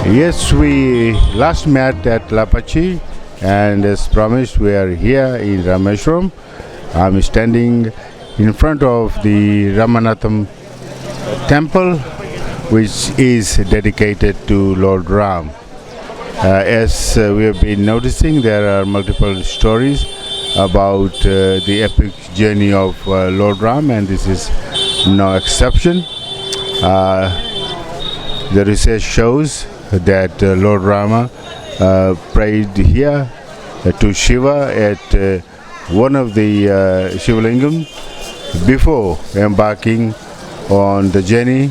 Yes, we last met at Lapachi, and as promised, we are here in Rameshwaram. I'm standing in front of the Ramanatham temple, which is dedicated to Lord Ram. As we have been noticing, there are multiple stories about the epic journey of Lord Ram, and this is no exception. The research shows that Lord Rama prayed here to Shiva at one of the Shivalingam before embarking on the journey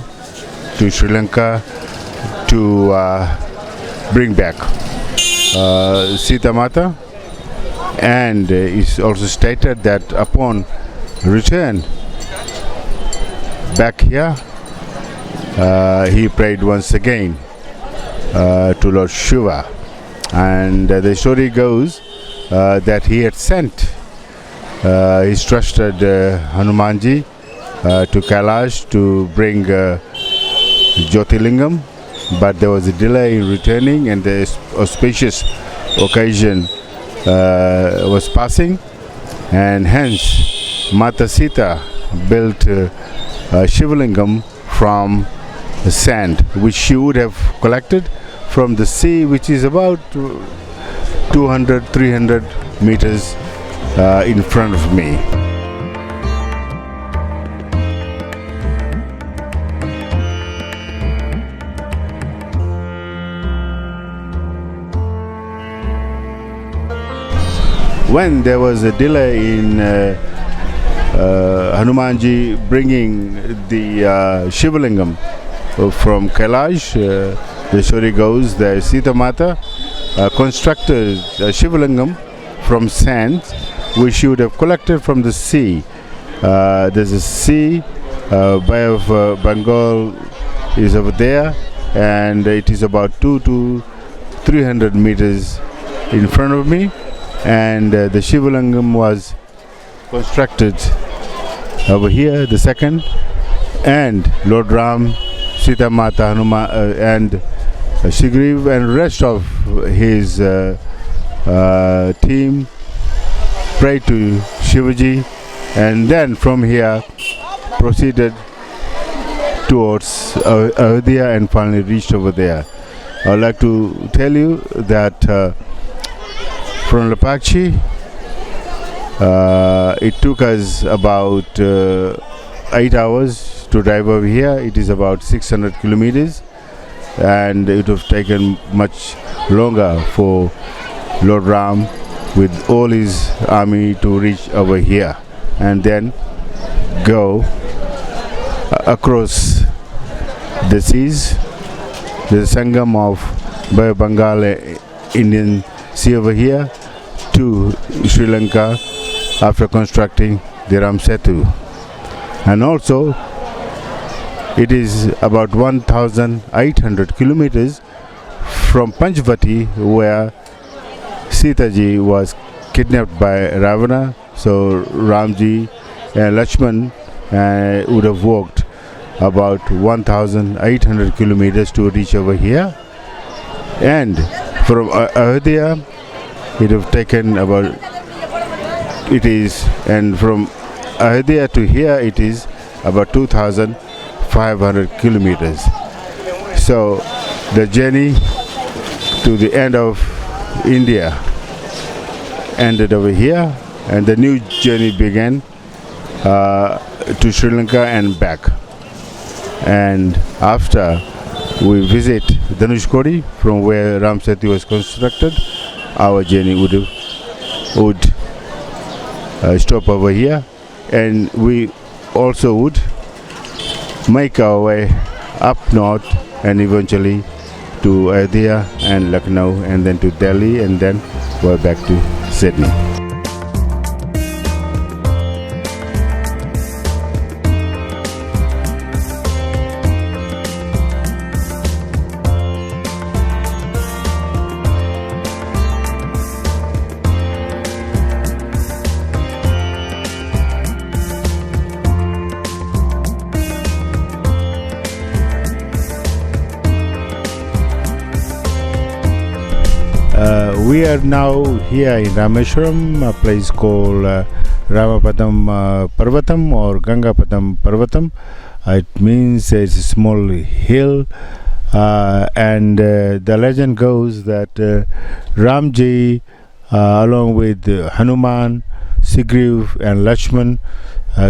to Sri Lanka to bring back Sita Mata, and it's also stated that upon return back here he prayed once again to Lord Shiva, and the story goes that he had sent his trusted Hanumanji to Kailash to bring Jyotirlingam, but there was a delay in returning, and the auspicious occasion was passing, and hence Mata Sita built Shivalingam from sand, which she would have collected from the sea, which is about 200-300 meters in front of me. When there was a delay in Hanumanji bringing the Shivalingam from Kailash, the story goes that Sita Mata constructed a Shivalingam from sand, which she would have collected from the sea. There's a sea, Bay of Bengal is over there, and it is about 200 to 300 meters in front of me, and the Shivalingam was constructed over here, the second, and Lord Ram, Sita Mata, Hanuman, and Shigriv and rest of his team prayed to Shivaji, and then from here proceeded towards Ayodhya and finally reached over there. I would like to tell you that from Lapachi it took us about 8 hours to drive over here. It is about 600 kilometers, and it would have taken much longer for Lord Ram with all his army to reach over here and then go across the seas, the Sangam of Bay of Bengal, Indian Sea over here, to Sri Lanka after constructing the Ram Setu. And also it is about 1,800 kilometers from Panchvati, where Sita ji was kidnapped by Ravana. So Ramji and Lakshman would have walked about 1,800 kilometers to reach over here, and from Ayodhya it would have taken about, and from Ayodhya to here it is about 2,500 kilometers. So the journey to the end of India ended over here, and the new journey began to Sri Lanka and back. And after we visit Dhanushkodi, from where Ram Setu was constructed, our journey would stop over here, and we also would make our way up north and eventually to Ayodhya and Lucknow, and then to Delhi, and then we're back to Sydney. We are now here in Rameshwaram, a place called Ramapadam Parvatam or Gangapadam Parvatam. It means it's a small hill, and the legend goes that Ramji, along with Hanuman, Sigriv and Lakshman,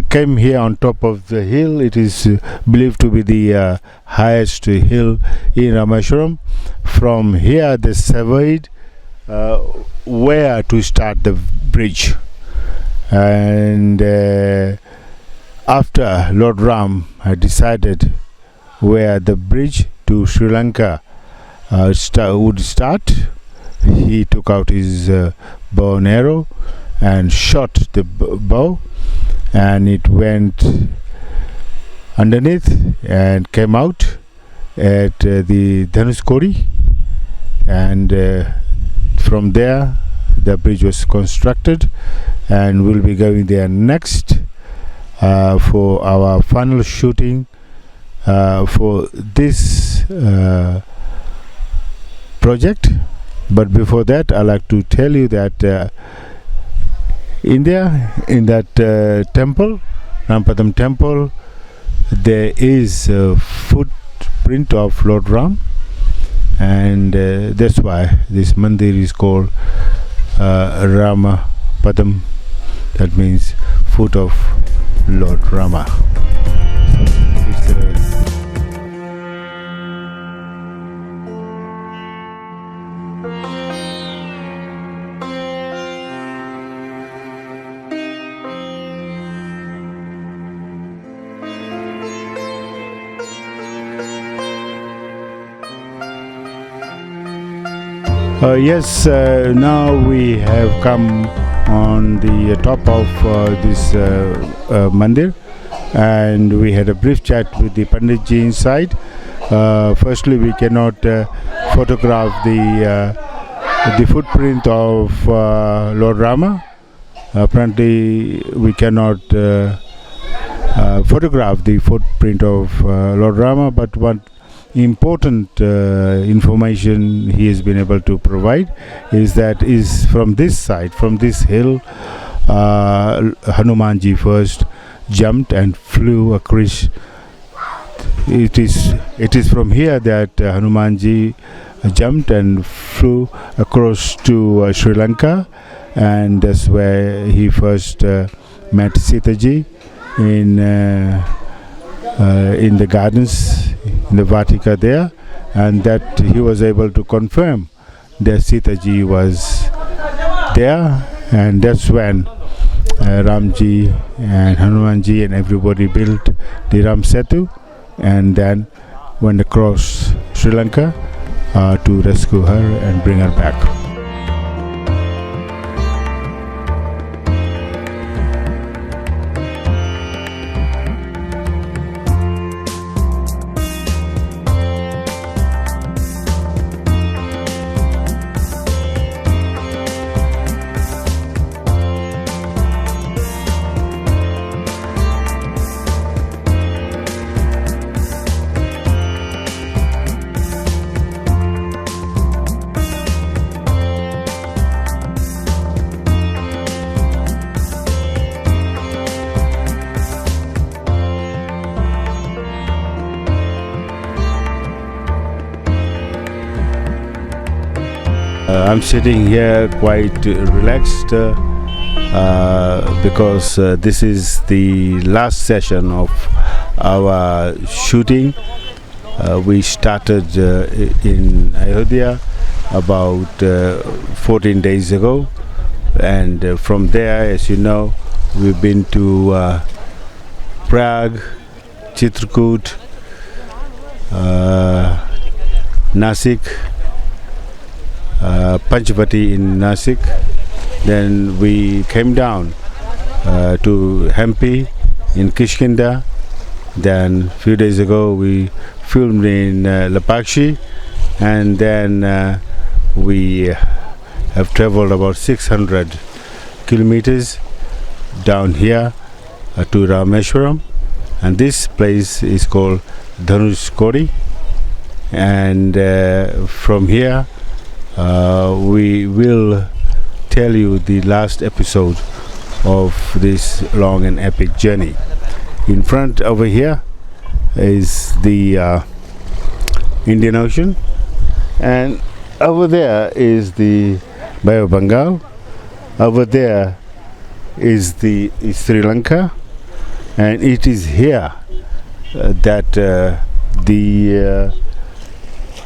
came here on top of the hill. It is believed to be the highest hill in Rameshwaram. From here they surveyed where to start the bridge, and after Lord Ram had decided where the bridge to Sri Lanka would start, he took out his bow and arrow and shot the bow, and it went underneath and came out at the Dhanuskori, and from there the bridge was constructed, and we'll be going there next for our final shooting for this project. But before that, I'd like to tell you that in that temple, Ramapadam temple, there is a footprint of Lord Ram, and that's why this mandir is called Ramapadam. That means foot of Lord Rama. Yes, now we have come on the top of this mandir, and we had a brief chat with the Panditji inside. Firstly, we cannot photograph the footprint of Lord Rama. Apparently, we cannot photograph the footprint of Lord Rama, but one important information he has been able to provide is from this side, from this hill, Hanumanji first jumped and flew across. It is from here that Hanumanji jumped and flew across to Sri Lanka, and that's where he first met Sita ji in the gardens, in the Vatika there, and that he was able to confirm that Sita ji was there, and that's when Ramji and Hanumanji and everybody built the Ram Setu, and then went across Sri Lanka to rescue her and bring her back. I'm sitting here quite relaxed because this is the last session of our shooting. We started in Ayodhya about 14 days ago, and from there, as you know, we've been to Prague, Chitrakoot, Nasik, Panchavati in Nasik. Then we came down to Hampi in Kishkinda. Then a few days ago we filmed in Lapakshi, and then we have traveled about 600 kilometers down here to Rameshwaram, and this place is called Dhanuskori, and from here we will tell you the last episode of this long and epic journey. In front over here is the Indian Ocean, and over there is the Bay of Bengal. Over there is the Sri Lanka, and it is here that the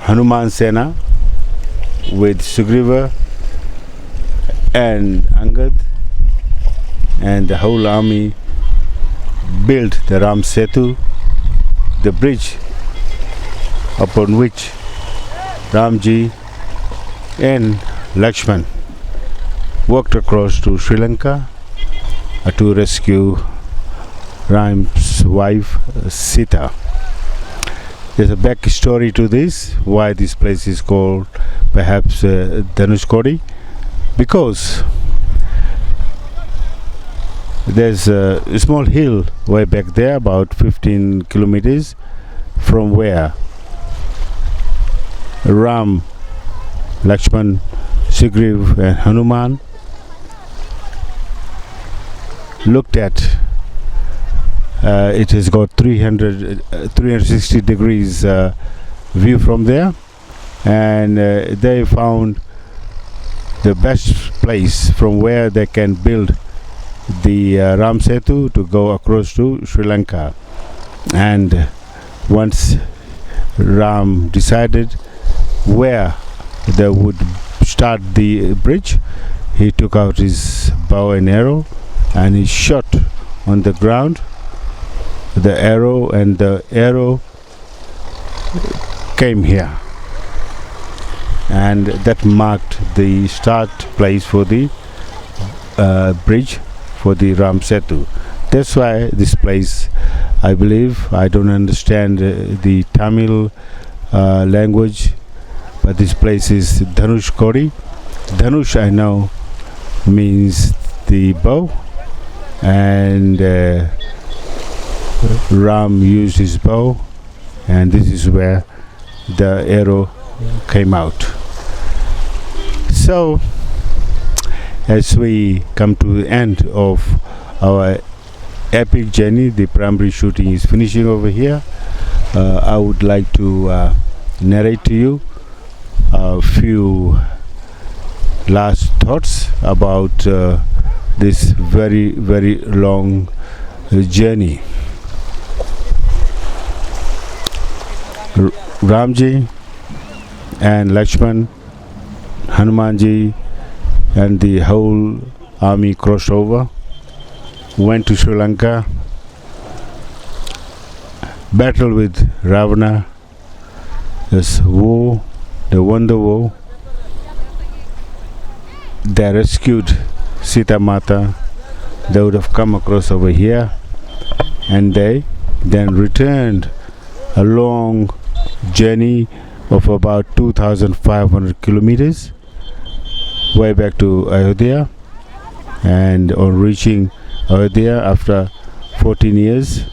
Hanuman Sena with Sugriva and Angad and the whole army built the Ram Setu, the bridge upon which Ramji and Lakshman walked across to Sri Lanka to rescue Ram's wife Sita. There's a back story to this, why this place is called perhaps Dhanushkodi, because there's a small hill way back there, about 15 kilometers from where Ram, Lakshman, Sugriv and Hanuman looked at. It has got 360 degrees view from there, and they found the best place from where they can build the Ram Setu to go across to Sri Lanka. And once Ram decided where they would start the bridge, he took out his bow and arrow and he shot on the ground the arrow, and the arrow came here, and that marked the start place for the bridge for the Ram Setu. That's why this place, I believe, I don't understand the Tamil language, but this place is Dhanushkodi. Dhanush, I know, means the bow, and Ram used his bow, and this is where the arrow came out. So as we come to the end of our epic journey, the primary shooting is finishing over here. I would like to narrate to you a few last thoughts about this very, very long journey. Ramji and Lakshman, Hanumanji and the whole army crossed over, went to Sri Lanka, battled with Ravana. This war, they won the war. They rescued Sita Mata. They would have come across over here, and they then returned a long journey of about 2,500 kilometers way back to Ayodhya. And on reaching Ayodhya after 14 years,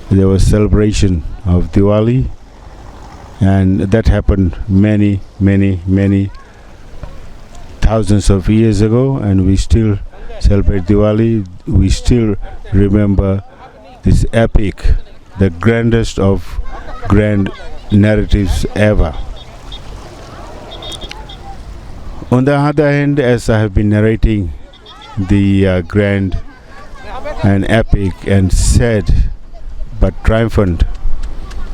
there was celebration of Diwali, and that happened many thousands of years ago, and we still celebrate Diwali. We still remember this epic, the grandest of grand narratives ever. On the other hand, as I have been narrating the grand and epic and sad but triumphant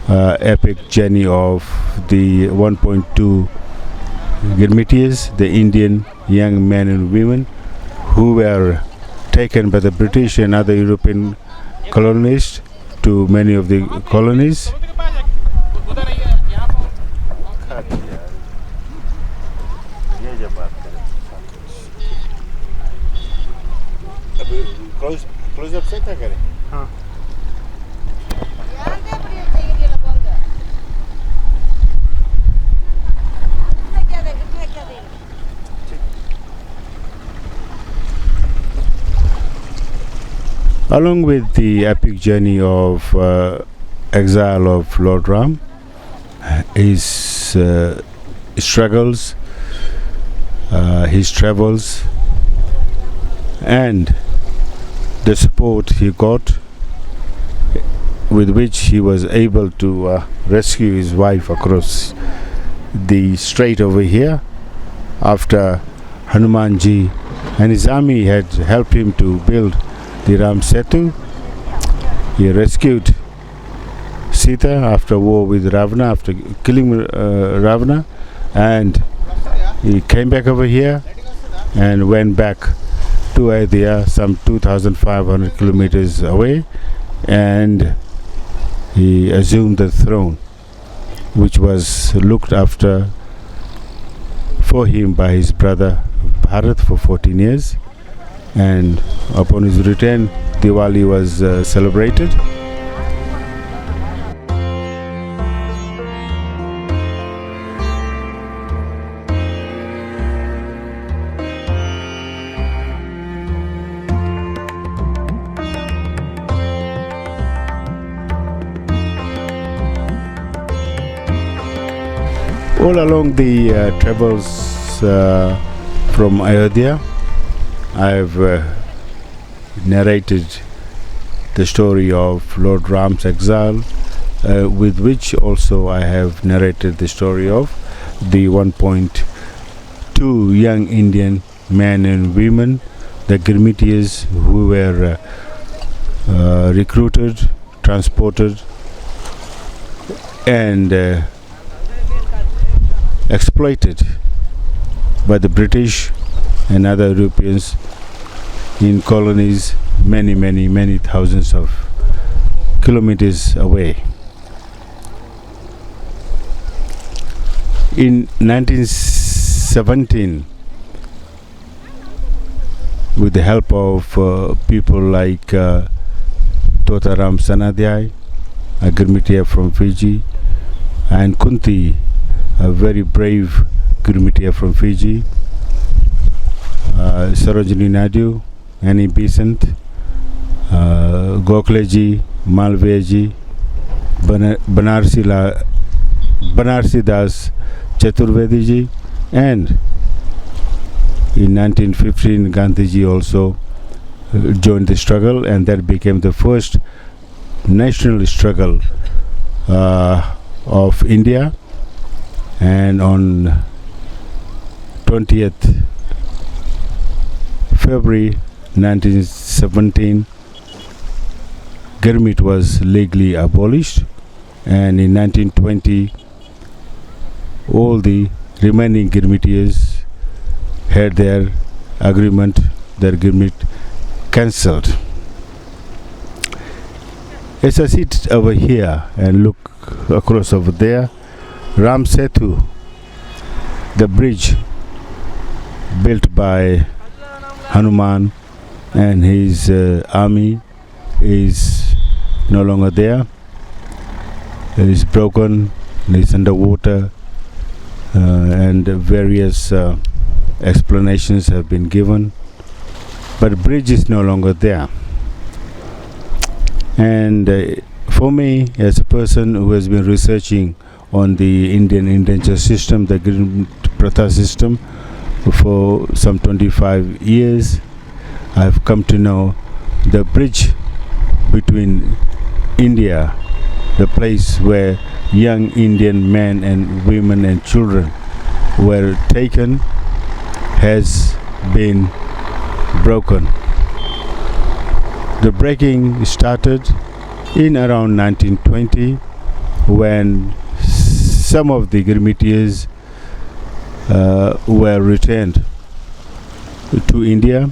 epic journey of the 1.2 Girmityas, the Indian young men and women who were taken by the British and other European colonists to many of the colonies. Close up set करें. हाँ. Along with the epic journey of exile of Lord Ram is struggles, his travels, and the support he got, with which he was able to rescue his wife across the strait over here, after Hanumanji and his army had helped him to build the Ram Setu. He rescued Sita after war with Ravana, after killing Ravana, and he came back over here and went back to Ayodhya, some 2,500 kilometers away, and he assumed the throne, which was looked after for him by his brother Bharat for 14 years. And upon his return, Diwali was celebrated. All along the travels from Ayodhya, I have narrated the story of Lord Ram's exile, with which also I have narrated the story of the 1.2 young Indian men and women, the Girmityas, who were recruited, transported, and exploited by the British and other Europeans in colonies many thousands of kilometers away. In 1917, with the help of people like Totaram Sanadhyay, a Girmitya from Fiji, and Kunti, a very brave Girmitya from Fiji, Sarojini Naidu, Annie Besant, Gokhleji, Malviyaji, Banarsi Das Chaturvediji, and in 1915 Gandhiji also joined the struggle, and that became the first national struggle of India. And on 20th February 1917, Girmit was legally abolished, and in 1920 all the remaining Girmityas had their agreement, their Girmit cancelled. As I sit over here and look across over there, Ram Setu, the bridge built by Hanuman and his army, is no longer there. It is broken, it is underwater, and various explanations have been given, but the bridge is no longer there. And for me, as a person who has been researching on the Indian indenture system, the Grim Pratha system, for some 25 years, I have come to know the bridge between India, the place where young Indian men and women and children were taken, has been broken. The breaking started in around 1920, when some of the Girmityas were returned to India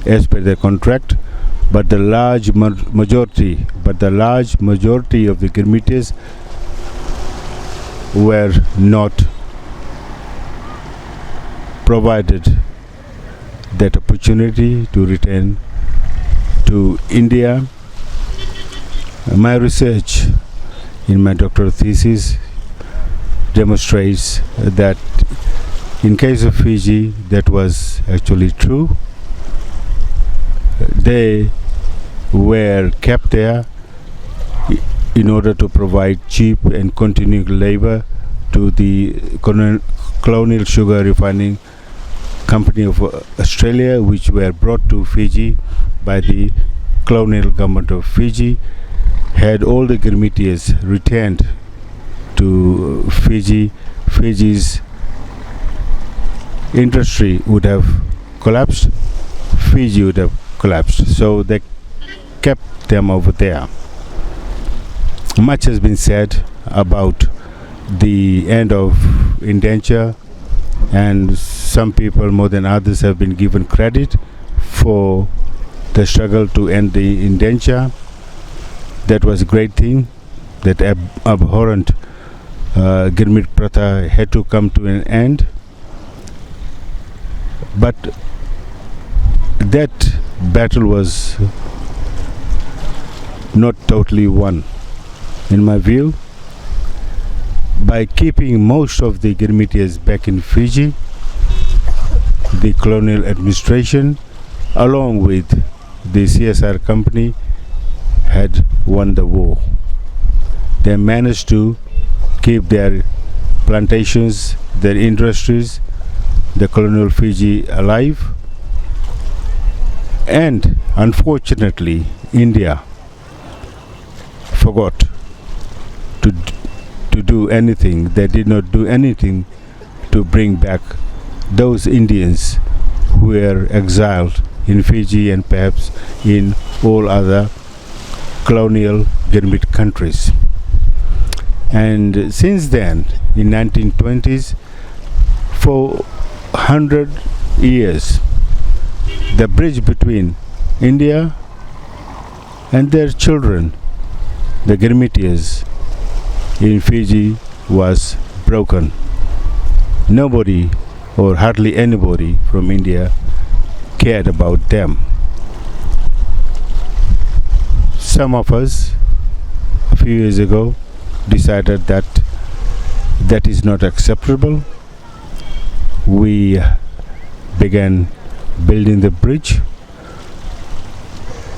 as per their contract, but the large majority of the Girmityas were not provided that opportunity to return to India. My research in my doctoral thesis demonstrates that in case of Fiji, that was actually true. They were kept there in order to provide cheap and continuing labor to the colonial sugar refining company of Australia, which were brought to Fiji by the colonial government of Fiji. Had all the Girmityas returned to Fiji, Fiji's industry would have collapsed, Fiji would have collapsed. So they kept them over there. Much has been said about the end of indenture, and some people more than others have been given credit for the struggle to end the indenture. That was a great thing. That abhorrent Girmit Pratha had to come to an end. But that battle was not totally won, in my view. By keeping most of the Girmityas back in Fiji, the colonial administration, along with the CSR company, had won the war. They managed to keep their plantations, their industries, the colonial Fiji alive. And unfortunately, India forgot to do anything. They did not do anything to bring back those Indians who were exiled in Fiji and perhaps in all other colonial Girmit countries. And since then, in 1920s, for 100 years, the bridge between India and their children, the Girmityas in Fiji, was broken. Nobody, or hardly anybody from India, cared about them. Some of us, a few years ago, decided that that is not acceptable. We began building the bridge.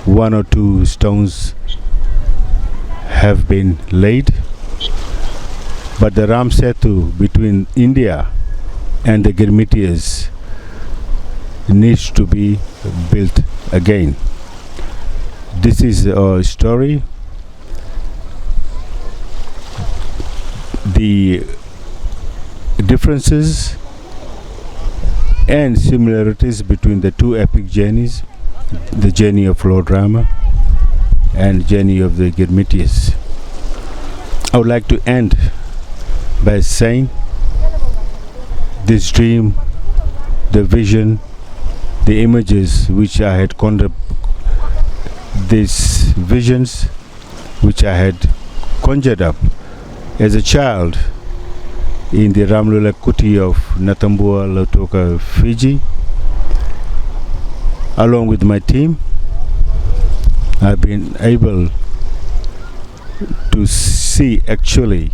1 or 2 stones have been laid, but the Ram Setu between India and the Girmityas needs to be built again. This is a story. The differences and similarities between the two epic journeys, the journey of Lord Rama and journey of the Girmityas. I would like to end by saying this dream, the vision, the images which I had these visions which I had conjured up as a child in the Ramlula Kuti of Natambua, Lautoka, Fiji. Along with my team, I've been able to see actually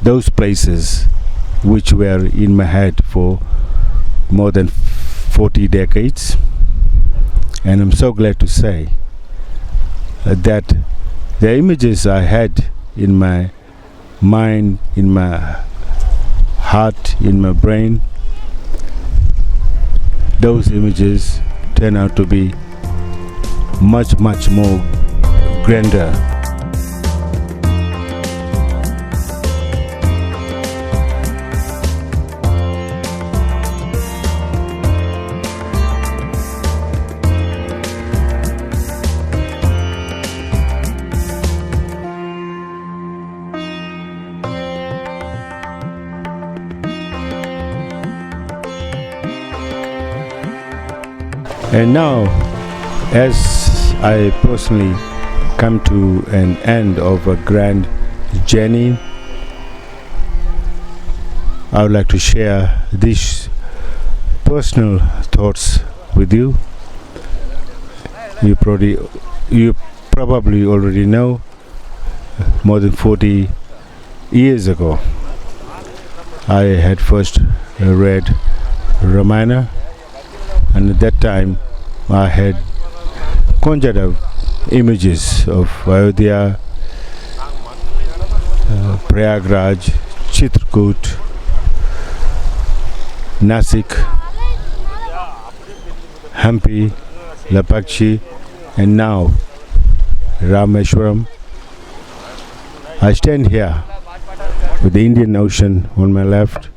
those places which were in my head for more than 40 decades. And I'm so glad to say that the images I had in my mind, in my heart, in my brain, those images turn out to be much, much more grander. And now, as I personally come to an end of a grand journey, I would like to share these personal thoughts with you. You probably already know, more than 40 years ago, I had first read Ramayana, and at that time I had conjured up images of Ayodhya, Prayagraj, Chitrakoot, Nasik, Hampi, Lapakshi, and now Rameshwaram. I stand here with the Indian Ocean on my left,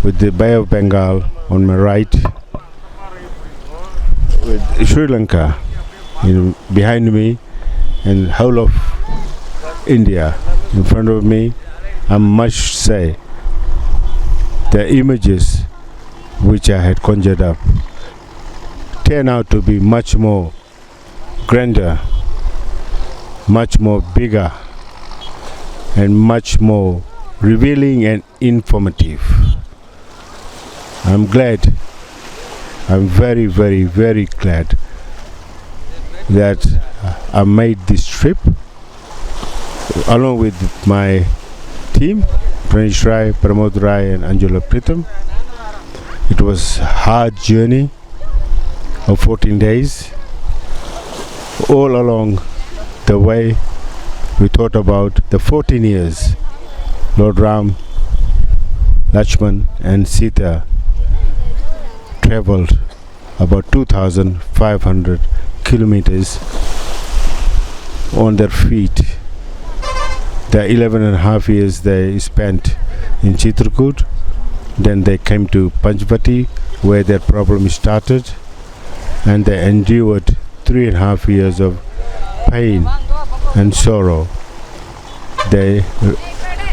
with the Bay of Bengal on my right, with Sri Lanka behind me, and whole of India in front of me. I must say the images which I had conjured up turn out to be much more grander, much more bigger, and much more revealing and informative. I'm glad, I'm very, very, very glad that I made this trip along with my team, Pranish Rai, Pramod Rai and Anjula Pritam. It was a hard journey of 14 days. All along the way we thought about the 14 years Lord Ram, Lakshman and Sita traveled about 2,500 kilometers on their feet. The 11 and a half years they spent in Chitrakoot, then they came to Panchvati where their problem started, and they endured 3.5 years of pain and sorrow. They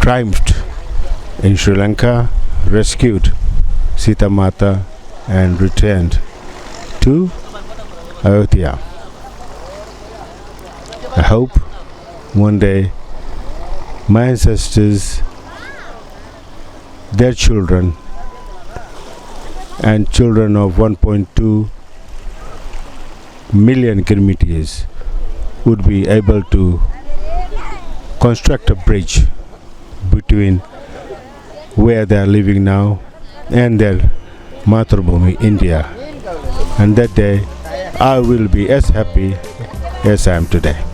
triumphed in Sri Lanka, rescued Sita Mata and returned to Ayodhya. I hope one day my ancestors, their children and children of 1.2 million Girmityas would be able to construct a bridge between where they are living now and their Matrabhumi, India. And that day I will be as happy as I am today.